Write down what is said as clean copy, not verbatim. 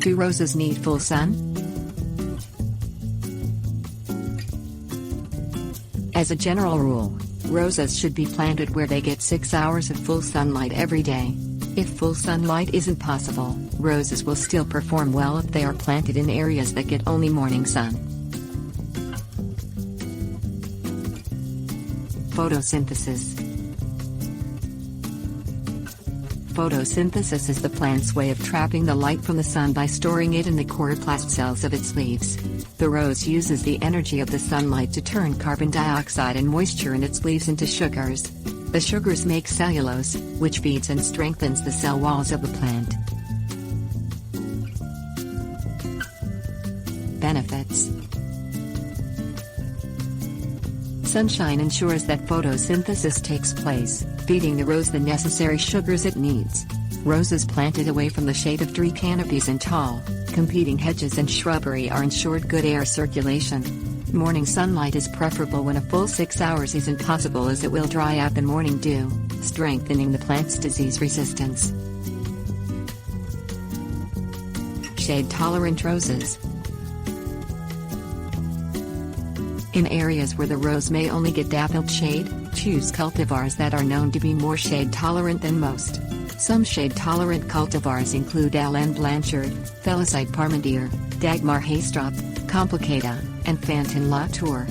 Do roses need full sun? As a general rule, roses should be planted where they get 6 hours of full sunlight every day. If full sunlight isn't possible, roses will still perform well if they are planted in areas that get only morning sun. Photosynthesis. Photosynthesis is the plant's way of trapping the light from the sun by storing it in the chloroplast cells of its leaves. The rose uses the energy of the sunlight to turn carbon dioxide and moisture in its leaves into sugars. The sugars make cellulose, which feeds and strengthens the cell walls of the plant. Benefits. Sunshine ensures that photosynthesis takes place, feeding the rose the necessary sugars it needs. Roses planted away from the shade of tree canopies and tall, competing hedges and shrubbery are ensured good air circulation. Morning sunlight is preferable when a full 6 hours isn't possible, as it will dry out the morning dew, strengthening the plant's disease resistance. Shade-tolerant roses. In areas where the rose may only get dappled shade, choose cultivars that are known to be more shade-tolerant than most. Some shade-tolerant cultivars include L.N. Blanchard, Felicite Parmentier, Dagmar Haystrop, Complicata, and Fantin Latour.